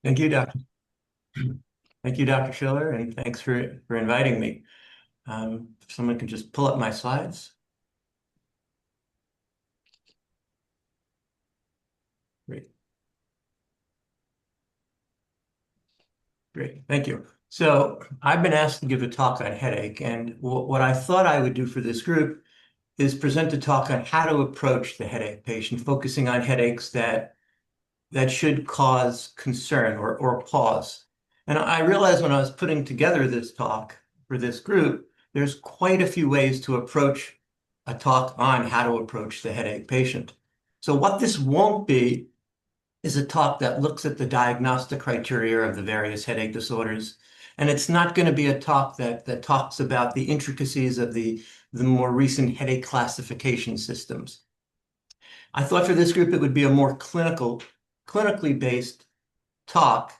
Thank you, Dr. Thank you, Dr. Schiller, and thanks for inviting me. If someone can just pull up my slides. Great, great, thank you. So I've been asked to give a talk on headache, and what I thought I would do for this group is present a talk on how to approach the headache patient, focusing on headaches that should cause concern or pause. And I realized when I was putting together this talk for this group, there's quite a few ways to approach a talk on how to approach the headache patient. So what this won't be is a talk that looks at the diagnostic criteria of the various headache disorders. And it's not going to be a talk that talks about the intricacies of the more recent headache classification systems. I thought for this group it would be a more clinically based talk.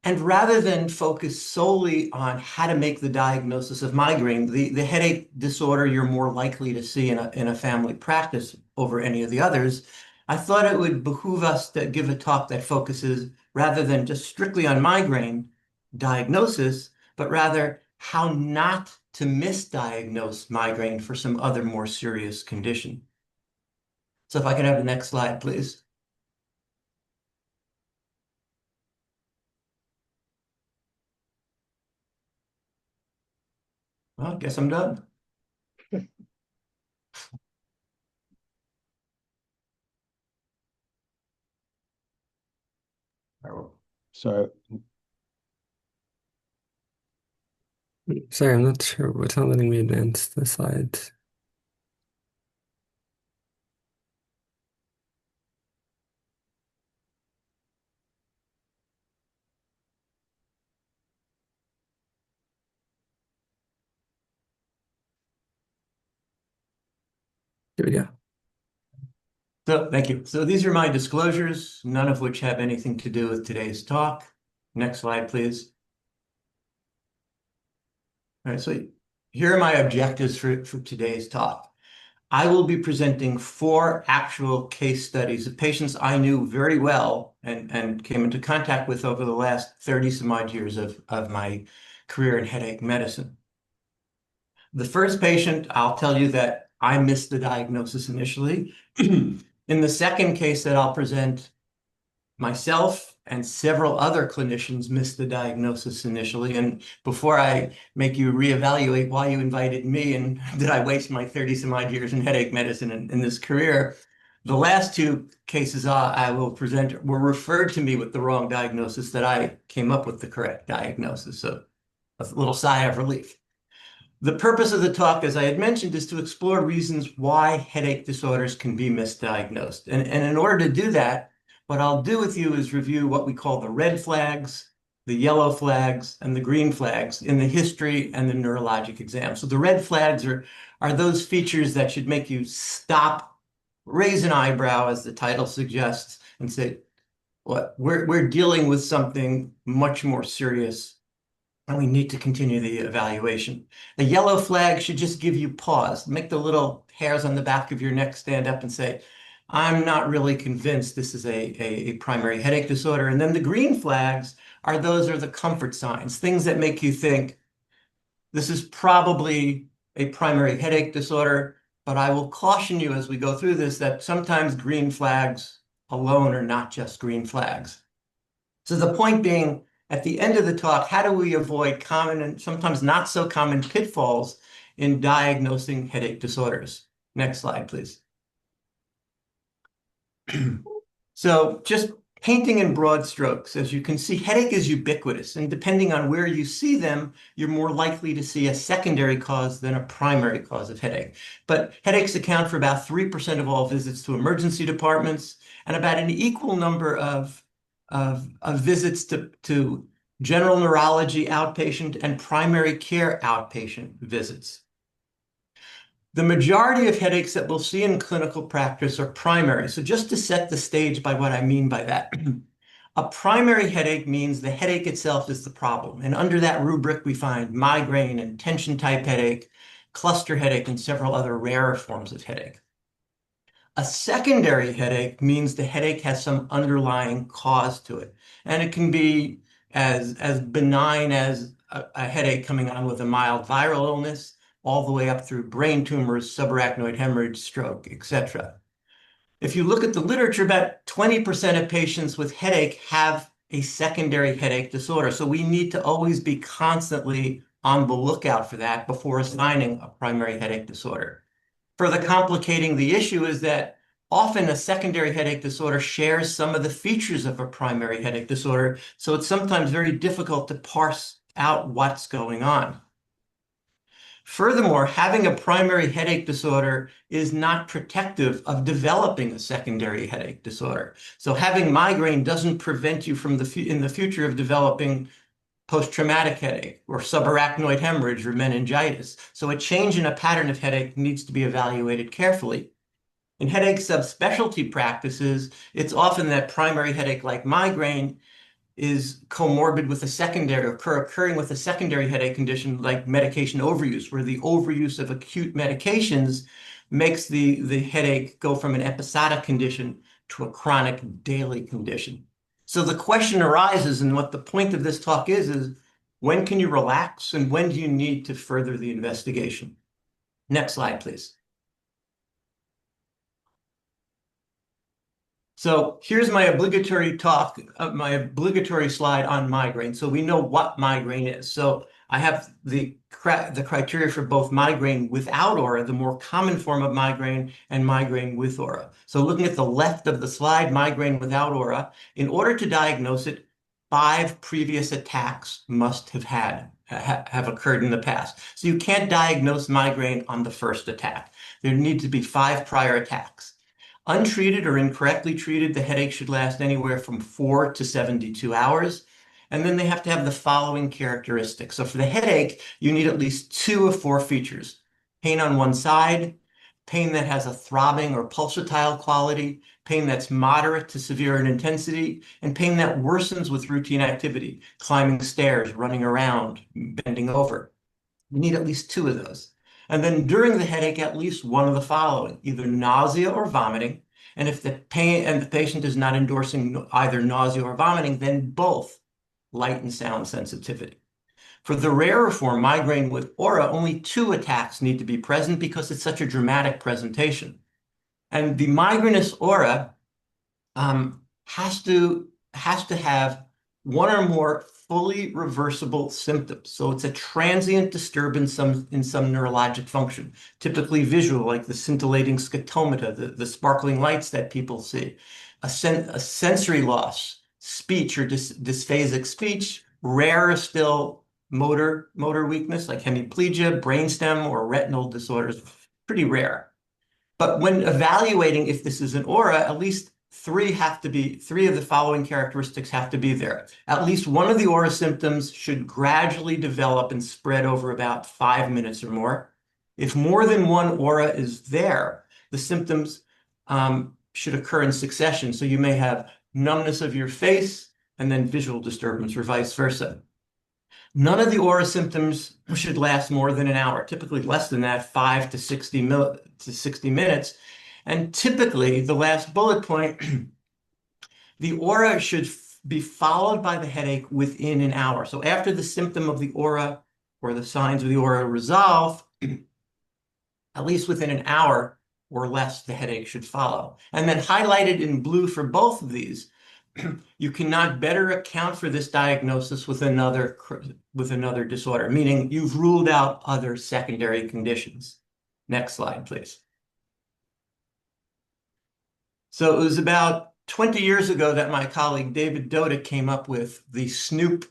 And rather than focus solely on how to make the diagnosis of migraine, the headache disorder you're more likely to see in a family practice over any of the others, I thought it would behoove us to give a talk that focuses rather than just strictly on migraine diagnosis, but rather how not to misdiagnose migraine for some other more serious condition. So if I can have the next slide, please. Well, I guess I'm done. So, Sorry, I'm not sure. It's not letting me advance the slides. Here we go. So thank you. So these are my disclosures, none of which have anything to do with today's talk. Next slide, please. All right, so here are my objectives for today's talk. I will be presenting 4 actual case studies of patients I knew very well and came into contact with over the last 30 some odd years of my career in headache medicine. The first patient, I'll tell you that I missed the diagnosis initially. In the second case that I'll present, myself and several other clinicians missed the diagnosis initially. And before I make you reevaluate why you invited me and did I waste my 30 some odd years in headache medicine in this career, the last 2 cases I will present were referred to me with the wrong diagnosis that I came up with the correct diagnosis. So a little sigh of relief. The purpose of the talk, as I had mentioned, is to explore reasons why headache disorders can be misdiagnosed. And in order to do that, what I'll do with you is review what we call the red flags, the yellow flags, and the green flags in the history and the neurologic exam. So the red flags are those features that should make you stop, raise an eyebrow, as the title suggests, and say, what, we're dealing with something much more serious and we need to continue the evaluation. The yellow flag should just give you pause, make the little hairs on the back of your neck stand up and say, I'm not really convinced this is a primary headache disorder. And then the green flags those are the comfort signs, things that make you think this is probably a primary headache disorder. But I will caution you as we go through this that sometimes green flags alone are not just green flags. So the point being, at the end of the talk, how do we avoid common and sometimes not so common pitfalls in diagnosing headache disorders? Next slide, please. So just painting in broad strokes, as you can see, headache is ubiquitous, and depending on where you see them, you're more likely to see a secondary cause than a primary cause of headache. But headaches account for about 3% of all visits to emergency departments and about an equal number of visits to general neurology outpatient and primary care outpatient visits. The majority of headaches that we'll see in clinical practice are primary. So just to set the stage by what I mean by that, a primary headache means the headache itself is the problem. And under that rubric, we find migraine and tension type headache, cluster headache, and several other rarer forms of headache. A secondary headache means the headache has some underlying cause to it. And it can be as benign as a headache coming on with a mild viral illness, all the way up through brain tumors, subarachnoid hemorrhage, stroke, etc. If you look at the literature, about 20% of patients with headache have a secondary headache disorder. So we need to always be constantly on the lookout for that before assigning a primary headache disorder. Further complicating the issue is that often a secondary headache disorder shares some of the features of a primary headache disorder, so it's sometimes very difficult to parse out what's going on. Furthermore, having a primary headache disorder is not protective of developing a secondary headache disorder. So having migraine doesn't prevent you from in the future of developing post-traumatic headache or subarachnoid hemorrhage or meningitis. So a change in a pattern of headache needs to be evaluated carefully. In headache subspecialty practices, it's often that primary headache like migraine is comorbid with a secondary occurring with a secondary headache condition like medication overuse, where the overuse of acute medications makes the headache go from an episodic condition to a chronic daily condition. So the question arises, and what the point of this talk is when can you relax and when do you need to further the investigation? Next slide, please. So here's my obligatory talk, my obligatory slide on migraine. So we know what migraine is. So I have the criteria for both migraine without aura, the more common form of migraine, and migraine with aura. So looking at the left of the slide, migraine without aura, in order to diagnose it, 5 previous attacks must have occurred in the past. So you can't diagnose migraine on the first attack. There need to be 5 prior attacks. Untreated or incorrectly treated, the headache should last anywhere from 4 to 72 hours. And then they have to have the following characteristics. So for the headache, you need at least 2 of 4 features. Pain on one side, pain that has a throbbing or pulsatile quality, pain that's moderate to severe in intensity, and pain that worsens with routine activity, climbing stairs, running around, bending over. You need at least 2 of those. And then during the headache, at least one of the following, either nausea or vomiting. And if the patient is not endorsing either nausea or vomiting, then both light and sound sensitivity. For the rarer form, migraine with aura, only 2 attacks need to be present because it's such a dramatic presentation. And the migrainous aura has to have 1 or more fully reversible symptoms. So it's a transient disturbance in some neurologic function, typically visual, like the scintillating scotomata, the sparkling lights that people see, a sensory loss, speech or dysphasic speech, rarer still motor weakness like hemiplegia, brainstem, or retinal disorders, pretty rare. But when evaluating if this is an aura, at least 3 of the following characteristics have to be there. At least one of the aura symptoms should gradually develop and spread over about 5 minutes or more. If more than one aura is there, the symptoms should occur in succession. So you may have numbness of your face and then visual disturbance or vice versa. None of the aura symptoms should last more than an hour, typically less than that, 5 to 60 minutes. And typically, the last bullet point, the aura should be followed by the headache within an hour. So after the symptom of the aura or the signs of the aura resolve, at least within an hour or less, the headache should follow. And then highlighted in blue for both of these, you cannot better account for this diagnosis with another disorder, meaning you've ruled out other secondary conditions. Next slide, please. So it was about 20 years ago that my colleague David Doda came up with the SNOOP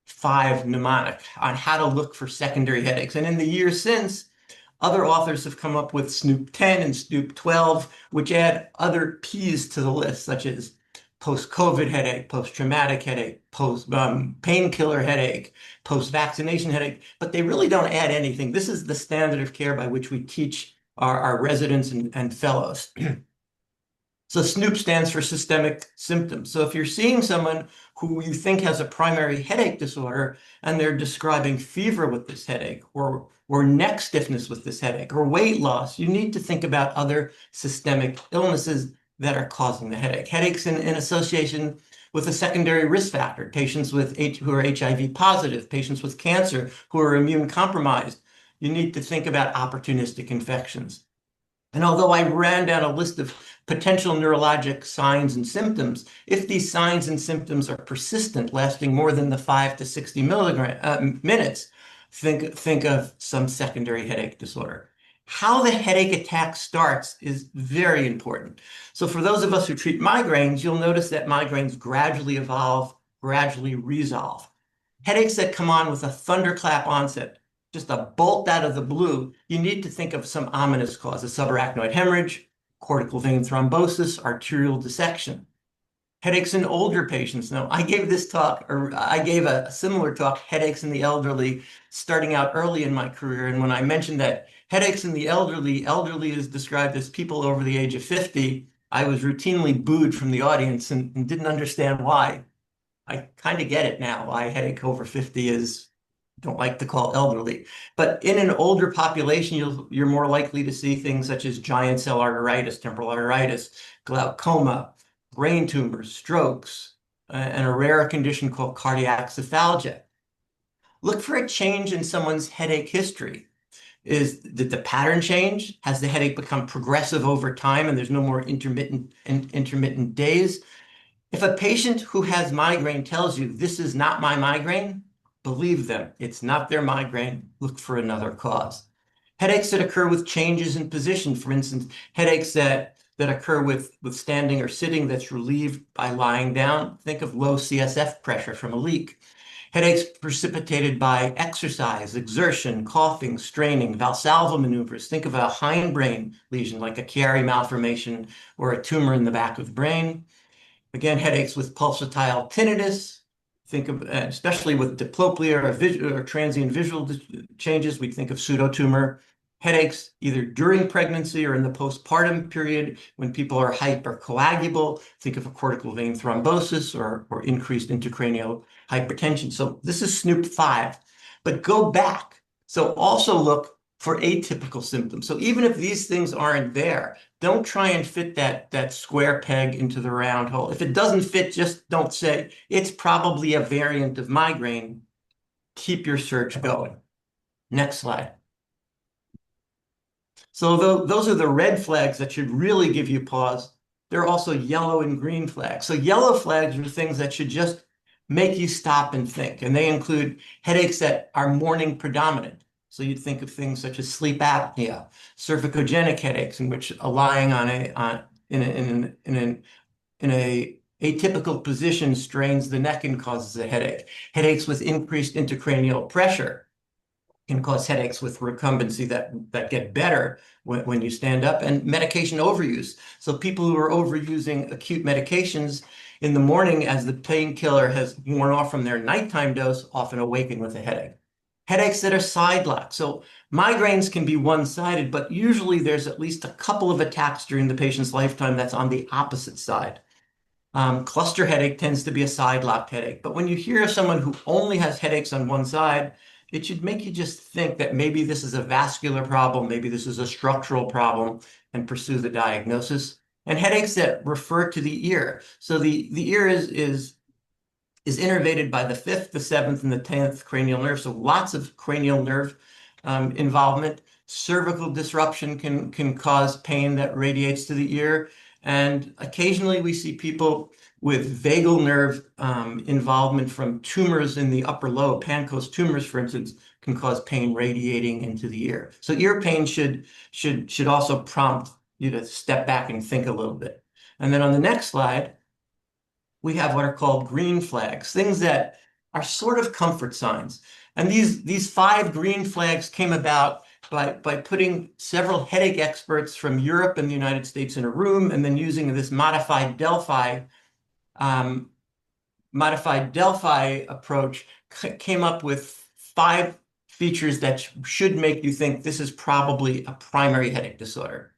5 mnemonic on how to look for secondary headaches. And in the years since, other authors have come up with SNOOP 10 and SNOOP 12, which add other P's to the list, such as post-COVID headache, post-traumatic headache, painkiller headache, post-vaccination headache, but they really don't add anything. This is the standard of care by which we teach our residents and fellows. So SNOOP stands for systemic symptoms. So if you're seeing someone who you think has a primary headache disorder and they're describing fever with this headache or neck stiffness with this headache or weight loss, you need to think about other systemic illnesses that are causing the headache. Headaches in association with a secondary risk factor, patients with who are HIV positive, patients with cancer who are immune compromised. You need to think about opportunistic infections. And although I ran down a list of potential neurologic signs and symptoms, if these signs and symptoms are persistent, lasting more than the 5 to 60 minutes, think of some secondary headache disorder. How the headache attack starts is very important. So for those of us who treat migraines, you'll notice that migraines gradually evolve, gradually resolve. Headaches that come on with a thunderclap onset, just a bolt out of the blue, you need to think of some ominous cause, a subarachnoid hemorrhage, cortical vein thrombosis, arterial dissection. Headaches in older patients. Now, I gave this talk, or I gave a similar talk, headaches in the elderly, starting out early in my career. And when I mentioned that headaches in the elderly is described as people over the age of 50, I was routinely booed from the audience and didn't understand why. I kind of get it now why headache over 50 is, don't like to call elderly. But in an older population, you're more likely to see things such as giant cell arteritis, temporal arteritis, glaucoma, brain tumors, strokes, and a rare condition called cardiac cephalgia. Look for a change in someone's headache history. Did the pattern change? Has the headache become progressive over time and there's no more intermittent days? If a patient who has migraine tells you, this is not my migraine, believe them. It's not their migraine. Look for another cause. Headaches that occur with changes in position, for instance, headaches that occur with standing or sitting that's relieved by lying down. Think of low CSF pressure from a leak. Headaches precipitated by exercise, exertion, coughing, straining, Valsalva maneuvers. Think of a hindbrain lesion like a Chiari malformation or a tumor in the back of the brain. Again, headaches with pulsatile tinnitus. Think of, especially with diplopia or transient visual changes, we think of pseudotumor. Headaches either during pregnancy or in the postpartum period when people are hypercoagulable. Think of a cortical vein thrombosis or increased intracranial hypertension. So this is SNOOP 5, but go back. So also look for atypical symptoms. So even if these things aren't there, don't try and fit that square peg into the round hole. If it doesn't fit, just don't say, it's probably a variant of migraine. Keep your search going. Next slide. So those are the red flags that should really give you pause. There are also yellow and green flags. So yellow flags are things that should just make you stop and think. And they include headaches that are morning predominant. So you'd think of things such as sleep apnea, cervicogenic headaches in which lying in a atypical position strains the neck and causes a headache. Headaches with increased intracranial pressure can cause headaches with recumbency that get better when you stand up, and medication overuse. So people who are overusing acute medications in the morning as the painkiller has worn off from their nighttime dose often awaken with a headache. Headaches that are side locked. So migraines can be one-sided, but usually there's at least a couple of attacks during the patient's lifetime that's on the opposite side. Cluster headache tends to be a side locked headache, but when you hear of someone who only has headaches on one side, it should make you just think that maybe this is a vascular problem, maybe this is a structural problem, and pursue the diagnosis. And headaches that refer to the ear. So the ear is innervated by the 5th, the 7th, and the 10th cranial nerve. So lots of cranial nerve involvement. Cervical disruption can cause pain that radiates to the ear. And occasionally we see people with vagal nerve involvement from tumors in the upper lobe. Pancoast tumors, for instance, can cause pain radiating into the ear. So ear pain should also prompt you to step back and think a little bit. And then on the next slide, we have what are called green flags, things that are sort of comfort signs. And these 5 green flags came about by putting several headache experts from Europe and the United States in a room and then using this modified Delphi approach, came up with 5 features that should make you think this is probably a primary headache disorder.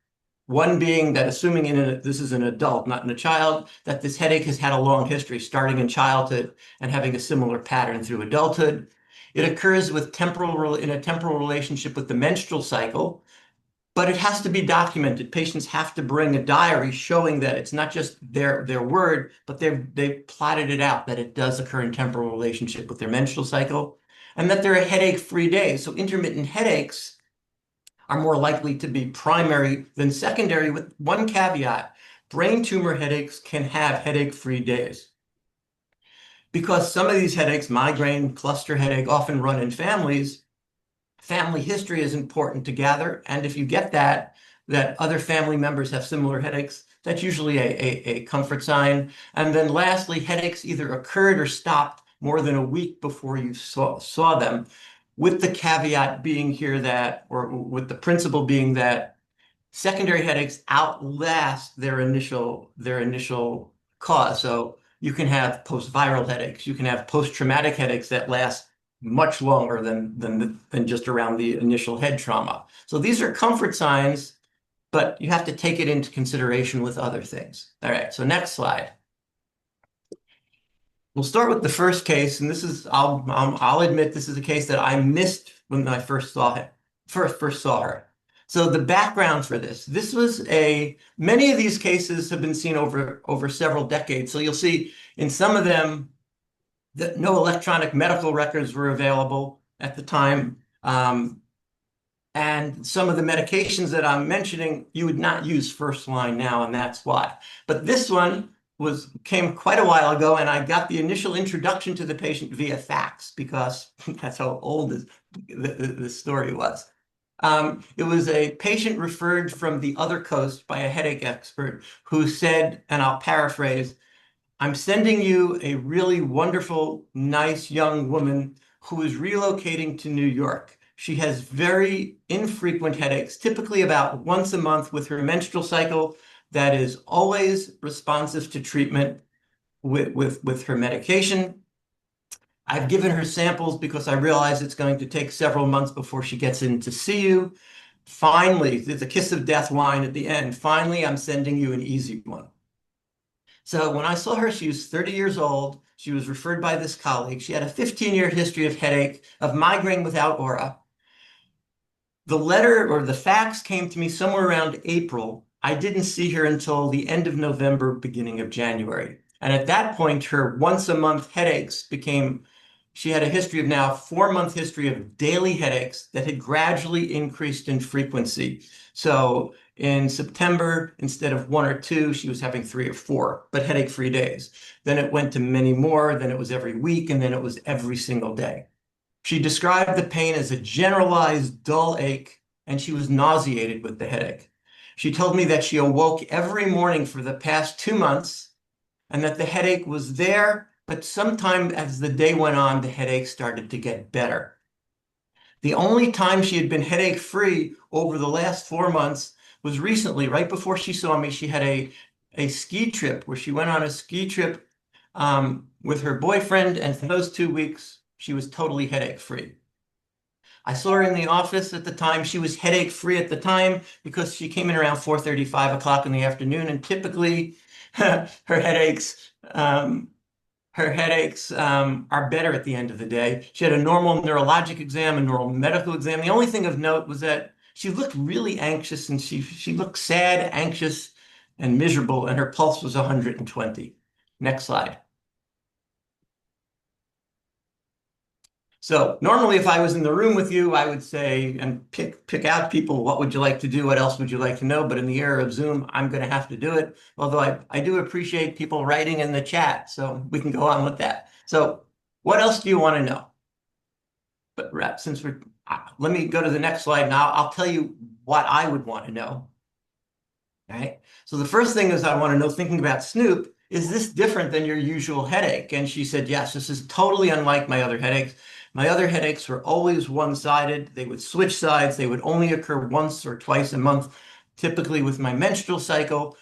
One being that assuming this is an adult, not in a child, that this headache has had a long history starting in childhood and having a similar pattern through adulthood. It occurs in a temporal relationship with the menstrual cycle, but it has to be documented. Patients have to bring a diary showing that it's not just their word, but they've plotted it out that it does occur in temporal relationship with their menstrual cycle, and that there are headache-free days. So intermittent headaches are more likely to be primary than secondary, with one caveat: brain tumor headaches can have headache-free days. Because some of these headaches, migraine, cluster headache, often run in families, family history is important to gather. And if you get that other family members have similar headaches, that's usually a comfort sign. And then lastly, headaches either occurred or stopped more than a week before you saw them, with the caveat being here that, or with the principle being that secondary headaches outlast their initial cause. So you can have post-viral headaches, you can have post-traumatic headaches that last much longer than just around the initial head trauma. So these are comfort signs, but you have to take it into consideration with other things. All right, so next slide. We'll start with the first case, and this is, I'll admit, this is a case that I missed when I first saw her. So the background for this was many of these cases have been seen over several decades. So you'll see in some of them that no electronic medical records were available at the time. And some of the medications that I'm mentioning, you would not use first line now, and that's why. But this one came quite a while ago, and I got the initial introduction to the patient via fax, because that's how old the story was. It was a patient referred from the other coast by a headache expert who said, and I'll paraphrase, "I'm sending you a really wonderful, nice young woman who is relocating to New York. She has very infrequent headaches, typically about once a month with her menstrual cycle that is always responsive to treatment with her medication. I've given her samples because I realize it's going to take several months before she gets in to see you. Finally, there's a kiss of death line at the end. Finally, I'm sending you an easy one." So when I saw her, she was 30 years old. She was referred by this colleague. She had a 15-year history of headache, of migraine without aura. The letter or the fax came to me somewhere around April. I didn't see her until the end of November, beginning of January. And at that point, her once a month headaches she had a history of now 4-month history of daily headaches that had gradually increased in frequency. So in September, instead of 1 or 2, she was having 3 or 4, but headache-free days. Then it went to many more, then it was every week, and then it was every single day. She described the pain as a generalized dull ache, and she was nauseated with the headache. She told me that she awoke every morning for the past 2 months, and that the headache was there, but sometime as the day went on, the headache started to get better. The only time she had been headache-free over the last 4 months was recently, right before she saw me. She had a ski trip where she went on a ski trip with her boyfriend, and for those 2 weeks, she was totally headache-free. I saw her in the office at the time. She was headache-free at the time because she came in around 4:30, 5 o'clock in the afternoon, and typically her headaches are better at the end of the day. She had a normal neurologic exam, a normal medical exam. The only thing of note was that she looked really anxious, and she looked sad, anxious, and miserable, and her pulse was 120. Next slide. So normally if I was in the room with you, I would say, and pick out people, what would you like to do? What else would you like to know? But in the era of Zoom, I'm going to have to do it. Although I do appreciate people writing in the chat, so we can go on with that. So what else do you want to know? But let me go to the next slide now. I'll tell you what I would want to know. All right. So the first thing is I want to know, thinking about Snoop, is this different than your usual headache? And she said, yes, this is totally unlike my other headaches. My other headaches were always one-sided. They would switch sides. They would only occur once or twice a month, typically with my menstrual cycle.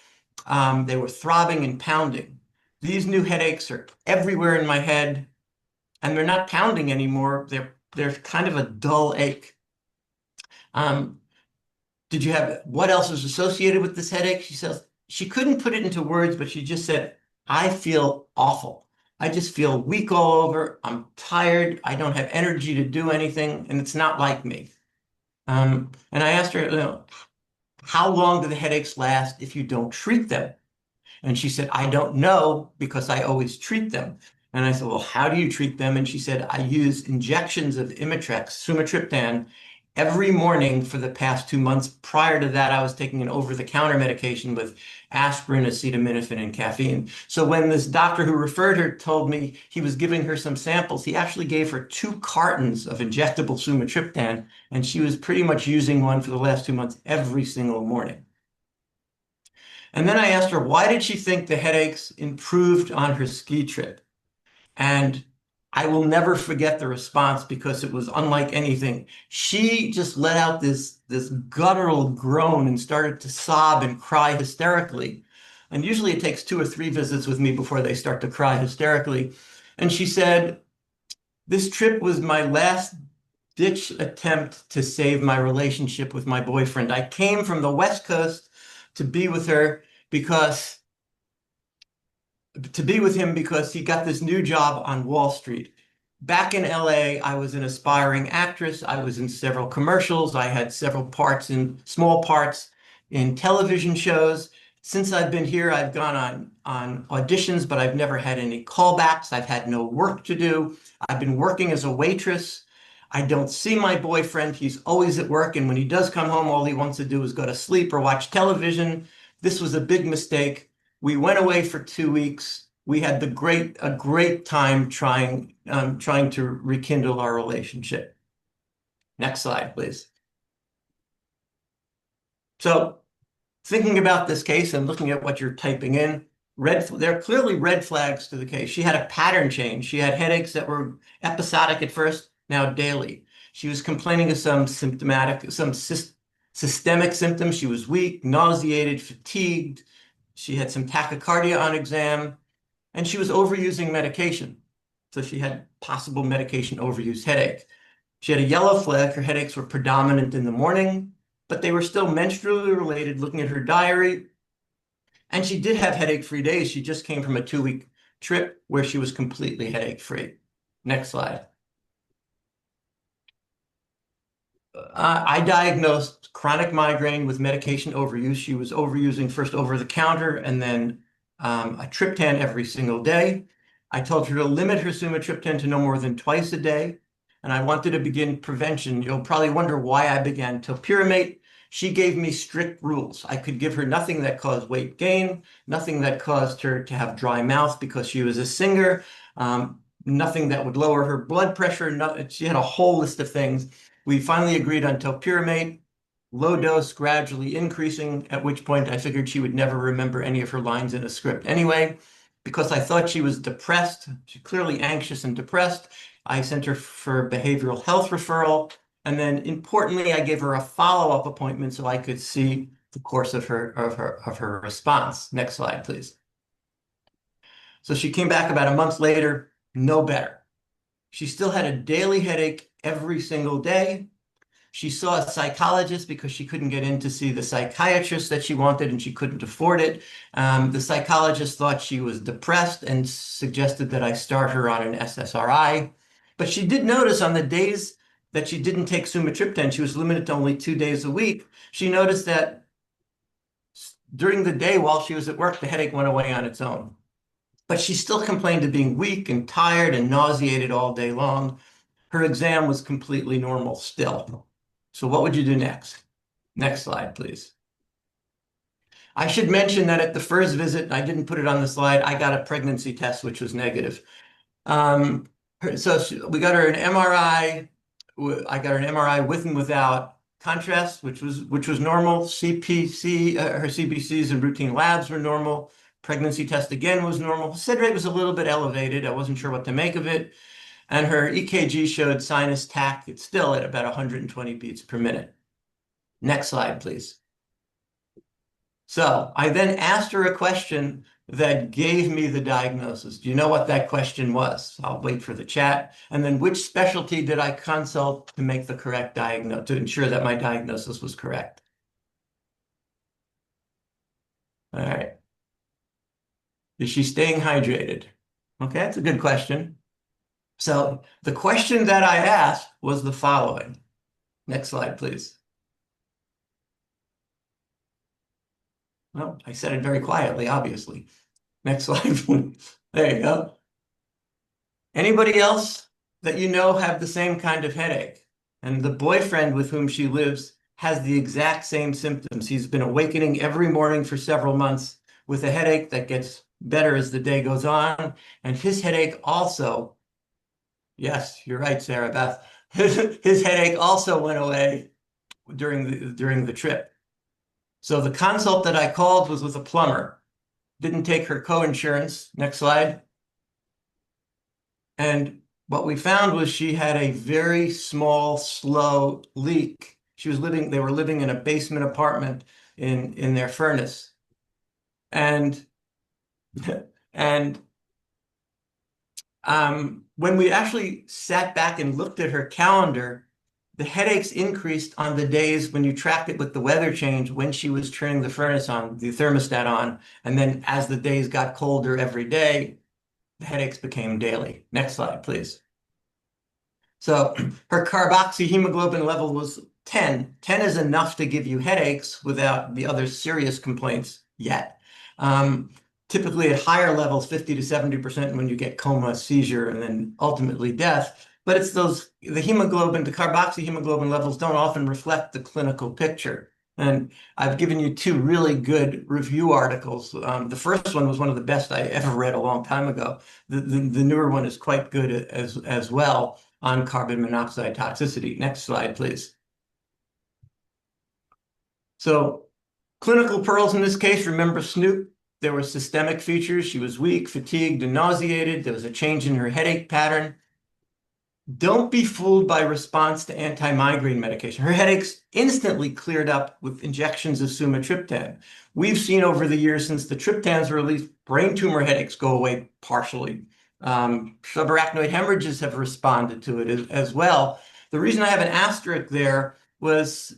They were throbbing and pounding. These new headaches are everywhere in my head, and they're not pounding anymore. They're kind of a dull ache. did you have, what else is associated with this headache? She says, she couldn't put it into words, but she just said, I feel awful. I just feel weak all over. I'm tired. I don't have energy to do anything, and it's not like me. And I asked her, how long do the headaches last if you don't treat them? And she said, I don't know because I always treat them. And I said, well, how do you treat them? And she said, I use injections of Imitrex, sumatriptan, every morning for the past 2 months. Prior to that, I was taking an over-the-counter medication with aspirin, acetaminophen, and caffeine. So when this doctor who referred her told me he was giving her some samples, he actually gave her 2 cartons of injectable sumatriptan, and she was pretty much using one for the last 2 months every single morning. And then I asked her, why did she think the headaches improved on her ski trip? And I will never forget the response because it was unlike anything. She just let out this guttural groan and started to sob and cry hysterically. And usually it takes 2 or 3 visits with me before they start to cry hysterically. And she said, this trip was my last ditch attempt to save my relationship with my boyfriend. I came from the West Coast to be with her because he got this new job on Wall Street. Back in LA, I was an aspiring actress. I was in several commercials. I had several small parts in television shows. Since I've been here, I've gone on auditions, but I've never had any callbacks. I've had no work to do. I've been working as a waitress. I don't see my boyfriend. He's always at work, and when he does come home, all he wants to do is go to sleep or watch television. This was a big mistake. We went away for 2 weeks. We had a great time trying to rekindle our relationship. Next slide, please. So, thinking about this case and looking at what you're typing in, there are clearly red flags to the case. She had a pattern change. She had headaches that were episodic at first, now daily. She was complaining of some systemic symptoms. She was weak, nauseated, fatigued. She had some tachycardia on exam, and she was overusing medication. So she had possible medication overuse headache. She had a yellow flag. Her headaches were predominant in the morning, but they were still menstrually related, looking at her diary. And she did have headache-free days. She just came from a 2-week trip where she was completely headache-free. Next slide. I diagnosed chronic migraine with medication overuse. She was overusing first over the counter and then a triptan every single day. I told her to limit her sumatriptan to no more than twice a day, and I wanted to begin prevention. You'll probably wonder why I began topiramate. She gave me strict rules. I could give her nothing that caused weight gain, nothing that caused her to have dry mouth because she was a singer, nothing that would lower her blood pressure. She had a whole list of things. We finally agreed on topiramate, low dose gradually increasing, at which point I figured she would never remember any of her lines in a script anyway. Because I thought she was depressed, she's clearly anxious and depressed, I sent her for behavioral health referral. And then importantly, I gave her a follow-up appointment so I could see the course of her response. Next slide, please. So she came back about a month later, no better. She still had a daily headache every single day. She saw a psychologist because she couldn't get in to see the psychiatrist that she wanted and she couldn't afford it. The psychologist thought she was depressed and suggested that I start her on an SSRI. But she did notice on the days that she didn't take sumatriptan, she was limited to only 2 days a week. She noticed that during the day while she was at work, the headache went away on its own. But she still complained of being weak and tired and nauseated all day long. Her exam was completely normal still. So what would you do next? Next slide, please. I should mention that at the first visit, I didn't put it on the slide, I got a pregnancy test, which was negative. We got her an MRI. I got her an MRI with and without contrast, which was normal. CPC, her CBCs and routine labs were normal. Pregnancy test again was normal. Sed rate was a little bit elevated. I wasn't sure what to make of it. And her EKG showed sinus tach. It's still at about 120 beats per minute. Next slide, please. So I then asked her a question that gave me the diagnosis. Do you know what that question was? I'll wait for the chat. And then which specialty did I consult to make the correct diagnosis, to ensure that my diagnosis was correct? All right. Is she staying hydrated? Okay, that's a good question. So the question that I asked was the following. Next slide, please. Well, I said it very quietly, obviously. Next slide. There you go. Anybody else that you know have the same kind of headache? And the boyfriend with whom she lives has the exact same symptoms. He's been awakening every morning for several months with a headache that gets better as the day goes on. And his headache also, yes, you're right, Sarah Beth. His headache also went away during the trip. So the consult that I called was with a plumber. Didn't take her co-insurance. Next slide. And what we found was she had a very small, slow leak. They were living in a basement apartment in their furnace. And and when we actually sat back and looked at her calendar, the headaches increased on the days when you tracked it with the weather change, when she was turning the furnace on, the thermostat on. And then as the days got colder every day, the headaches became daily. Next slide, please. So her carboxyhemoglobin level was 10. 10 is enough to give you headaches without the other serious complaints yet. Typically at higher levels, 50 to 70% when you get coma, seizure, and then ultimately death. But it's the carboxyhemoglobin levels don't often reflect the clinical picture. And I've given you two really good review articles. The first one was one of the best I ever read a long time ago. The newer one is quite good as well on carbon monoxide toxicity. Next slide, please. So clinical pearls in this case, remember Snoop? There were systemic features. She was weak, fatigued, and nauseated. There was a change in her headache pattern. Don't be fooled by response to anti-migraine medication. Her headaches instantly cleared up with injections of sumatriptan. We've seen over the years since the triptans were released, brain tumor headaches go away partially. Subarachnoid hemorrhages have responded to it as well. The reason I have an asterisk there was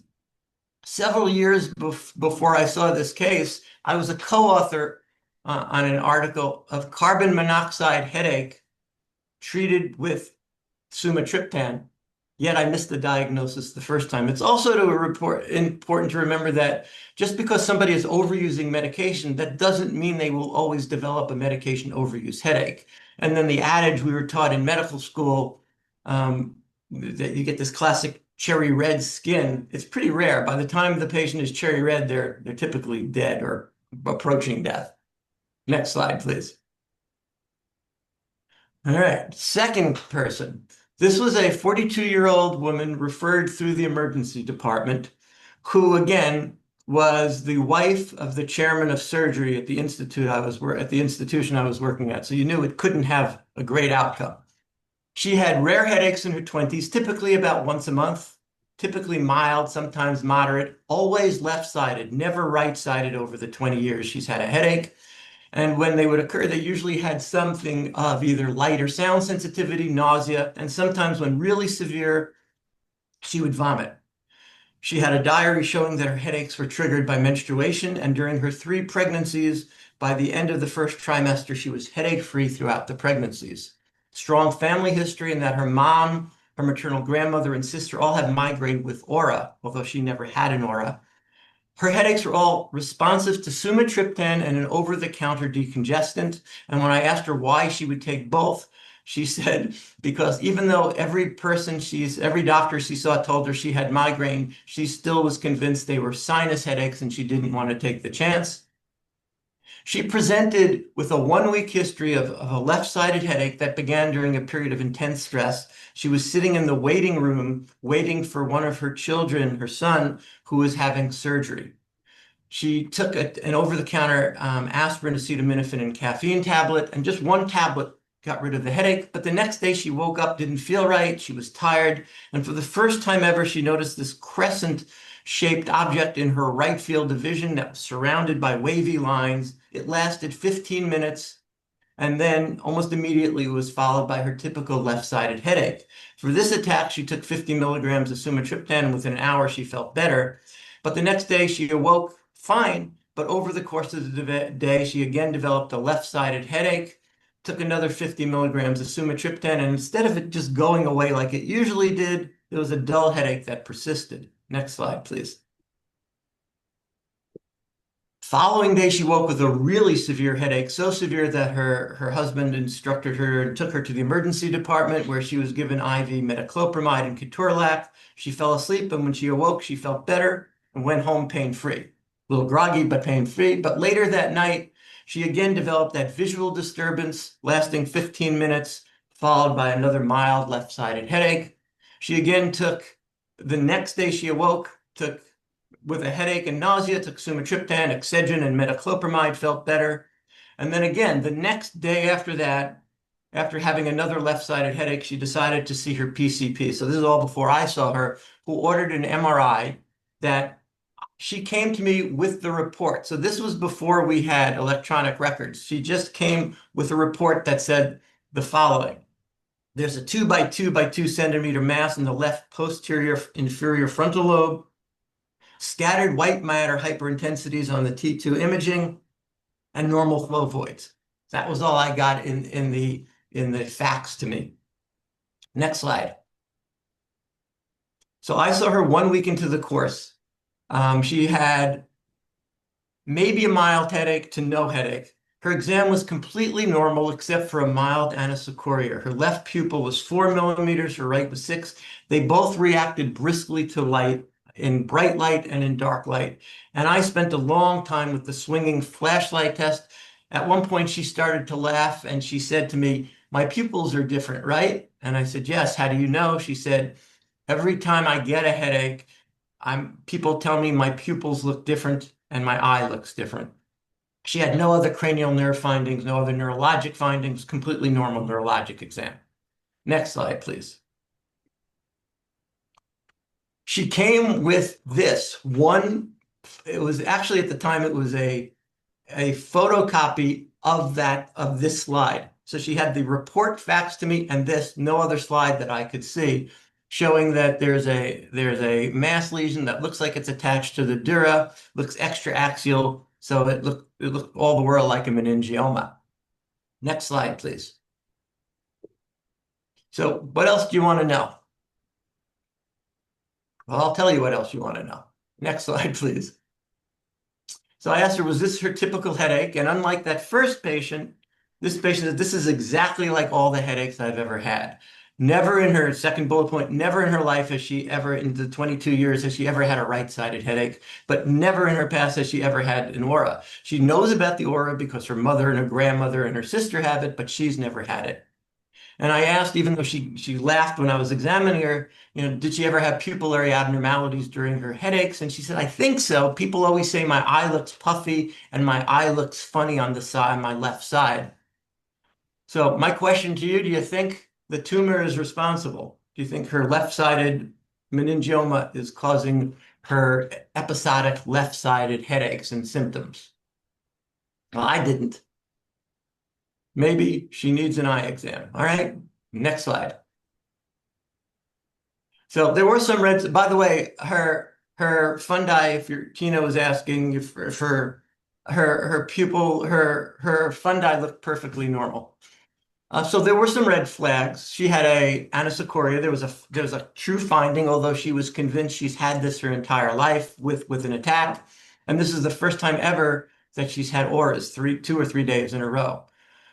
several years before I saw this case, I was a co-author on an article of carbon monoxide headache treated with sumatriptan, yet I missed the diagnosis the first time. It's also important to remember that just because somebody is overusing medication, that doesn't mean they will always develop a medication overuse headache. And then the adage we were taught in medical school, that you get this classic cherry red skin, it's pretty rare. By the time the patient is cherry red, they're typically dead or approaching death. Next slide, please. All right, second person. This was a 42-year-old woman referred through the emergency department, who again was the wife of the chairman of surgery at the institution I was working at. So you knew it couldn't have a great outcome. She had rare headaches in her 20s, typically about once a month, typically mild, sometimes moderate, always left-sided, never right-sided over the 20 years she's had a headache. And when they would occur, they usually had something of either light or sound sensitivity, nausea, and sometimes when really severe, she would vomit. She had a diary showing that her headaches were triggered by menstruation, and during her 3 pregnancies, by the end of the first trimester, she was headache-free throughout the pregnancies. Strong family history in that her mom, her maternal grandmother, and sister all had migraine with aura, although she never had an aura. Her headaches were all responsive to sumatriptan and an over-the-counter decongestant. And when I asked her why she would take both, she said, because even though every doctor she saw told her she had migraine, she still was convinced they were sinus headaches and she didn't want to take the chance. She presented with a 1-week history of a left-sided headache that began during a period of intense stress. She was sitting in the waiting room waiting for one of her children, her son, who was having surgery. She took an over-the-counter aspirin, acetaminophen, and caffeine tablet, and just one tablet got rid of the headache. But the next day she woke up, didn't feel right, she was tired, and for the first time ever, she noticed this crescent-shaped object in her right field of vision that was surrounded by wavy lines. It lasted 15 minutes, and then almost immediately was followed by her typical left-sided headache. For this attack, she took 50 milligrams of sumatriptan, and within an hour she felt better. But the next day she awoke fine, but over the course of the day, she again developed a left-sided headache, took another 50 milligrams of sumatriptan, and instead of it just going away like it usually did, it was a dull headache that persisted. Next slide, please. Following day, she woke with a really severe headache, so severe that her husband instructed her and took her to the emergency department where she was given IV metoclopramide and ketorolac. She fell asleep, and when she awoke, she felt better and went home pain-free. A little groggy, but pain-free. But later that night, she again developed that visual disturbance lasting 15 minutes, followed by another mild left-sided headache. She again the next day she awoke, took with a headache and nausea, took sumatriptan, Excedrin, and metoclopramide, felt better. And then again, the next day after that, after having another left-sided headache, she decided to see her PCP. So this is all before I saw her, who ordered an MRI that she came to me with the report. So this was before we had electronic records. She just came with a report that said the following. There's a 2 by 2 by 2 centimeter mass in the left posterior inferior frontal lobe, scattered white matter hyperintensities on the T2 imaging, and normal flow voids. That was all I got in the facts to me. Next slide. So I saw her 1 week into the course. She had maybe a mild headache to no headache. Her exam was completely normal except for a mild anisocoria. Her left pupil was 4 millimeters, her right was 6. They both reacted briskly to light, in bright light and in dark light. And I spent a long time with the swinging flashlight test. At one point, she started to laugh and she said to me, "My pupils are different, right?" And I said, "Yes, how do you know?" She said, "Every time I get a headache, people tell me my pupils look different and my eye looks different." She had no other cranial nerve findings, no other neurologic findings, completely normal neurologic exam. Next slide, please. She came with this one. It was actually at the time it was a photocopy of this slide. So she had the report faxed to me and no other slide that I could see, showing that there's a mass lesion that looks like it's attached to the dura, looks extra-axial, so it looked all the world like a meningioma. Next slide, please. So what else do you want to know? Well, I'll tell you what else you want to know. Next slide, please. So I asked her, was this her typical headache? And unlike that first patient, this patient said, this is exactly like all the headaches I've ever had. Never in her second bullet point, never in her life has she ever, in the 22 years, has she ever had a right-sided headache, but never in her past has she ever had an aura. She knows about the aura because her mother and her grandmother and her sister have it, but she's never had it. And I asked, even though she laughed when I was examining her, did she ever have pupillary abnormalities during her headaches? And she said, I think so. People always say my eye looks puffy and my eye looks funny on the side, my left side. So my question to you, do you think the tumor is responsible? Do you think her left-sided meningioma is causing her episodic left-sided headaches and symptoms? Well, I didn't. Maybe she needs an eye exam. All right, next slide. So there were some reds. By the way, her fundi, if Tina was asking if her pupil, her fundi looked perfectly normal. So there were some red flags. She had a anisocoria. There was a true finding, although she was convinced she's had this her entire life with an attack. And this is the first time ever that she's had auras 2 or 3 days in a row.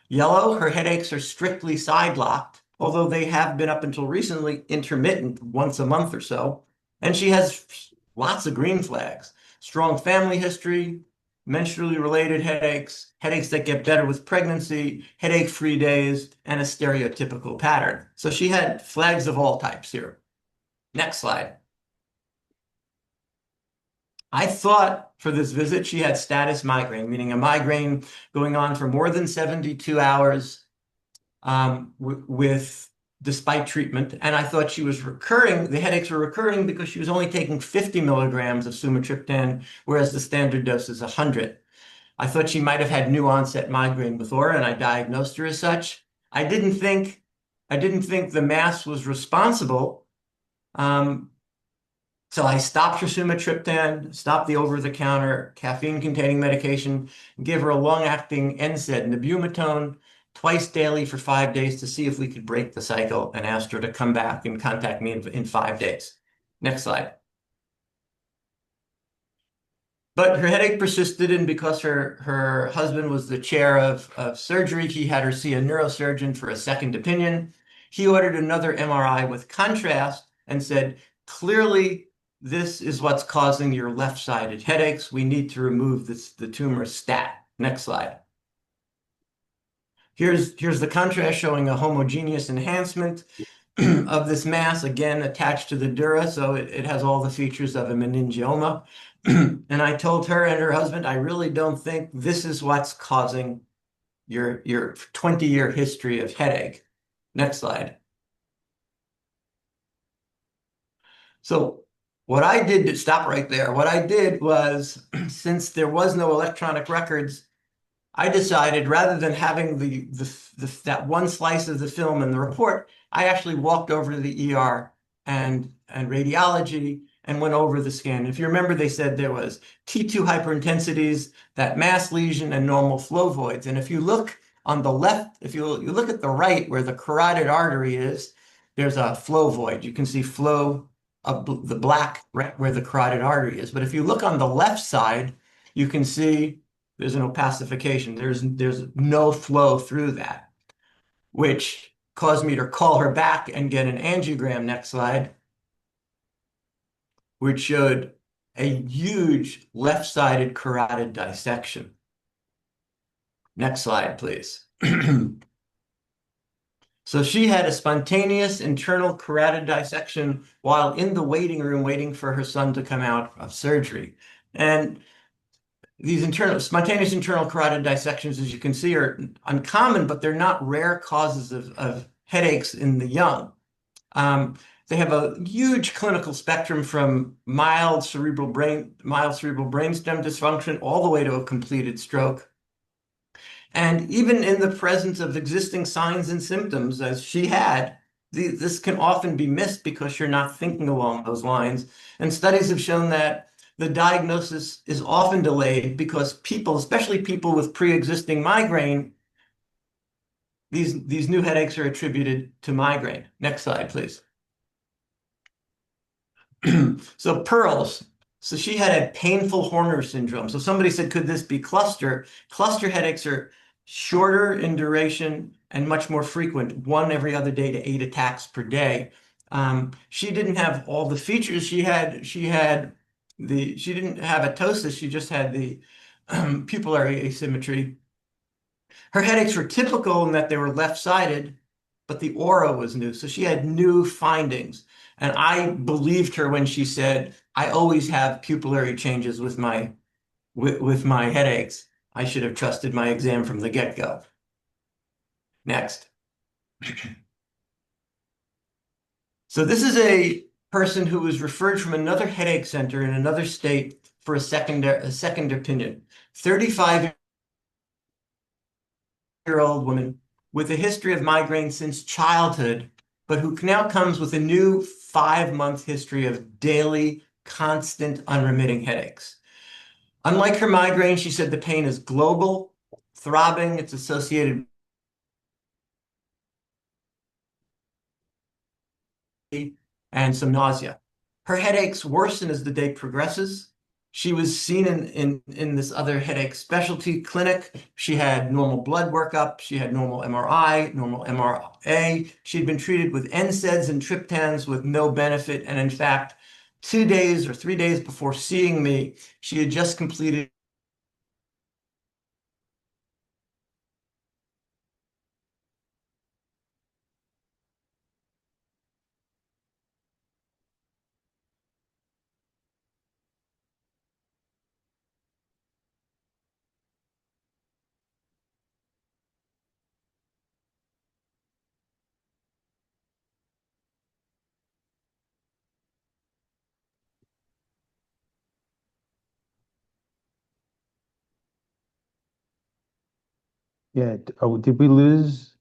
Yellow, her headaches are strictly side-locked, although they have been up until recently intermittent once a month or so. And she has lots of green flags. Strong family history, menstrually related headaches, headaches that get better with pregnancy, headache-free days, and a stereotypical pattern. So she had flags of all types here. Next slide. I thought for this visit she had status migraine, meaning a migraine going on for more than 72 hours despite treatment. And I thought she was recurring, the headaches were recurring because she was only taking 50 milligrams of sumatriptan, whereas the standard dose is 100. I thought she might have had new onset migraine with aura, and I diagnosed her as such. I didn't think the mass was responsible. So I stopped her sumatriptan, stopped the over-the-counter caffeine-containing medication, and gave her a long-acting NSAID, nabumetone, twice daily for 5 days to see if we could break the cycle, and asked her to come back and contact me in 5 days. Next slide. But her headache persisted, and because her husband was the chair of surgery, he had her see a neurosurgeon for a second opinion. He ordered another MRI with contrast and said, clearly, this is what's causing your left-sided headaches. We need to remove the tumor stat. Next slide. Here's the contrast showing a homogeneous enhancement of this mass, again, attached to the dura, so it has all the features of a meningioma. And I told her and her husband, I really don't think this is what's causing your 20-year history of headache. Next slide. So what I did to stop right there, what I did was, since there was no electronic records, I decided rather than having that one slice of the film in the report, I actually walked over to the ER and radiology and went over the scan. If you remember, they said there was T2 hyperintensities, that mass lesion, and normal flow voids. And if you look on the left, if you look at the right where the carotid artery is, there's a flow void. You can see flow of the black right where the carotid artery is. But if you look on the left side, you can see there's an opacification. There's no flow through that, which caused me to call her back and get an angiogram. Next slide, which showed a huge left-sided carotid dissection. Next slide, please. So she had a spontaneous internal carotid dissection while in the waiting room waiting for her son to come out of surgery. And these spontaneous internal carotid dissections, as you can see, are uncommon, but they're not rare causes of headaches in the young. They have a huge clinical spectrum from mild cerebral brainstem dysfunction all the way to a completed stroke. And even in the presence of existing signs and symptoms, as she had, this can often be missed because you're not thinking along those lines. And studies have shown that the diagnosis is often delayed because people, especially people with pre-existing migraine, these new headaches are attributed to migraine. Next slide, please. So pearls. So she had a painful Horner syndrome. So somebody said, could this be cluster? Cluster headaches are shorter in duration and much more frequent, 1 every other day to 8 attacks per day. She didn't have all the features. She didn't have atosis. She just had the pupillary asymmetry. Her headaches were typical in that they were left-sided, but the aura was new. So she had new findings. And I believed her when she said, I always have pupillary changes with my headaches. I should have trusted my exam from the get-go. Next. So this is a person who was referred from another headache center in another state for a second opinion. 35-year-old woman with a history of migraine since childhood, but who now comes with a new 5-month history of daily, constant, unremitting headaches. Unlike her migraine, she said the pain is global, throbbing, it's associated with and some nausea. Her headaches worsen as the day progresses. She was seen in this other headache specialty clinic. She had normal blood workup. She had normal MRI, normal MRA. She'd been treated with NSAIDs and triptans with no benefit. And in fact, 2 days or 3 days before seeing me, she had just completed Yeah. Oh, did we lose?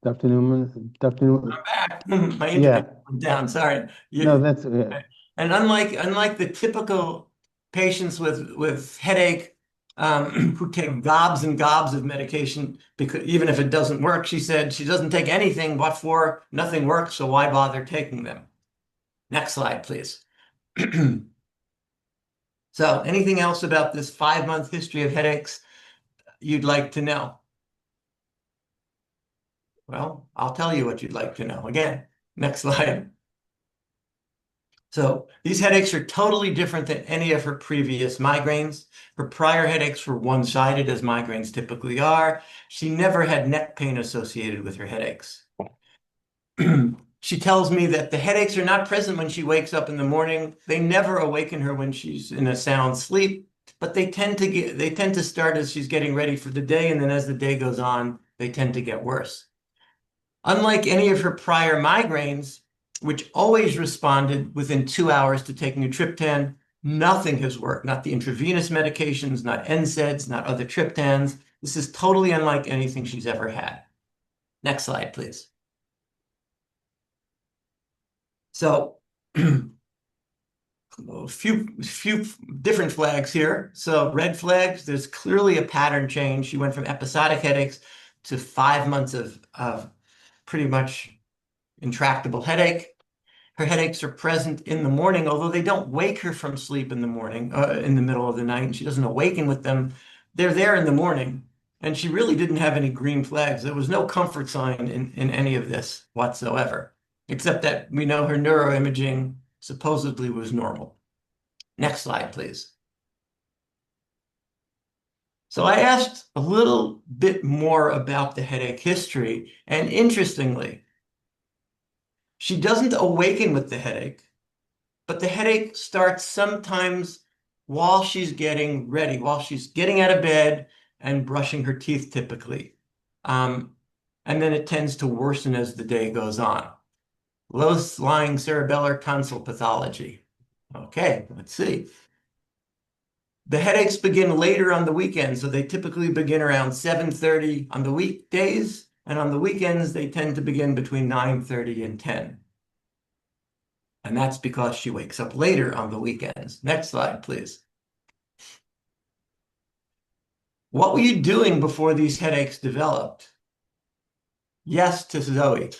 Dr. Newman, Dr. Newman, Back. My yeah, internet went down. Sorry. no, that's okay. And unlike the typical patients with headache who take gobs and gobs of medication because even if it doesn't work, she said she doesn't take anything but for nothing works, so why bother taking them? Next slide, please. So, anything else about this 5-month history of headaches you'd like to know? Well, I'll tell you what you'd like to know. Again, next slide. So these headaches are totally different than any of her previous migraines. Her prior headaches were one-sided, as migraines typically are. She never had neck pain associated with her headaches. She tells me that the headaches are not present when she wakes up in the morning. They never awaken her when she's in a sound sleep, but they tend to start as she's getting ready for the day, and then as the day goes on, they tend to get worse. Unlike any of her prior migraines, which always responded within 2 hours to taking a triptan, nothing has worked, not the intravenous medications, not NSAIDs, not other triptans. This is totally unlike anything she's ever had. Next slide, please. So a few different flags here. So red flags, there's clearly a pattern change. She went from episodic headaches to 5 months of pretty much intractable headache. Her headaches are present in the morning, although they don't wake her from sleep in the morning, in the middle of the night, and she doesn't awaken with them. They're there in the morning, and she really didn't have any green flags. There was no comfort sign in any of this whatsoever, except that we know her neuroimaging supposedly was normal. Next slide, please. So I asked a little bit more about the headache history, and interestingly, she doesn't awaken with the headache, but the headache starts sometimes while she's getting ready, while she's getting out of bed and brushing her teeth typically. And then it tends to worsen as the day goes on. Low-lying cerebellar tonsil pathology. Okay, let's see. The headaches begin later on the weekend, so they typically begin around 7:30 on the weekdays, and on the weekends they tend to begin between 9:30 and 10. And that's because she wakes up later on the weekends. Next slide, please. What were you doing before these headaches developed? Yes, to Zoe.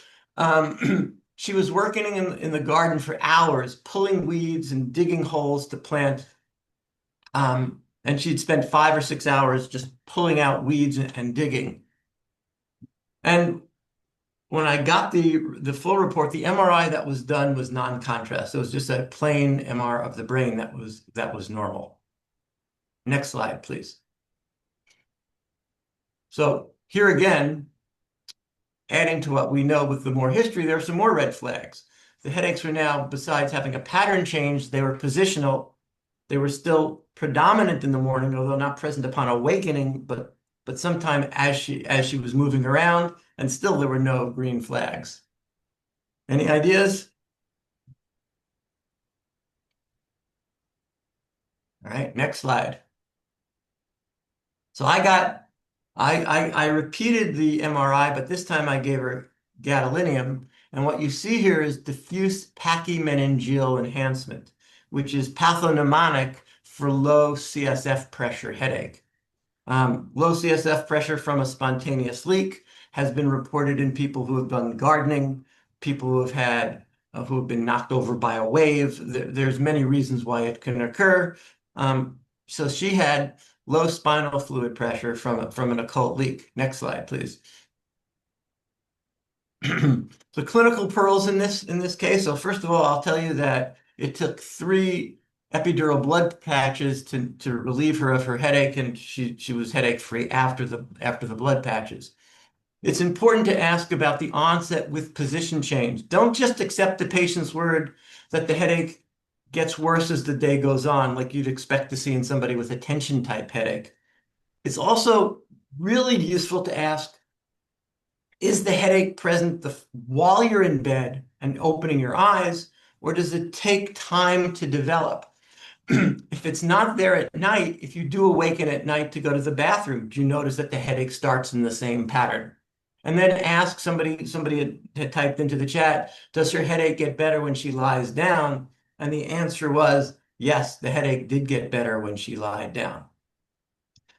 She was working in the garden for hours, pulling weeds and digging holes to plant. And she'd spent 5 or 6 hours just pulling out weeds and digging. And when I got the full report, the MRI that was done was non-contrast. It was just a plain MR of the brain that was normal. Next slide, please. So here again, adding to what we know with the more history, there are some more red flags. The headaches were now, besides having a pattern change, they were positional. They were still predominant in the morning, although not present upon awakening, but sometime as she was moving around, and still there were no green flags. Any ideas? All right, next slide. So I repeated the MRI, but this time I gave her gadolinium. And what you see here is diffuse pachymeningeal enhancement, which is pathognomonic for low CSF pressure headache. Low CSF pressure from a spontaneous leak has been reported in people who have done gardening, people who have been knocked over by a wave. There's many reasons why it can occur. So she had low spinal fluid pressure from an occult leak. Next slide, please. So clinical pearls in this case. So first of all, I'll tell you that it took 3 epidural blood patches to relieve her of her headache, and she was headache-free after the blood patches. It's important to ask about the onset with position change. Don't just accept the patient's word that the headache gets worse as the day goes on, like you'd expect to see in somebody with a tension type headache. It's also really useful to ask, is the headache present while you're in bed and opening your eyes, or does it take time to develop? If it's not there at night, if you do awaken at night to go to the bathroom, do you notice that the headache starts in the same pattern? And then ask somebody had typed into the chat, does her headache get better when she lies down? And the answer was, yes, the headache did get better when she lied down.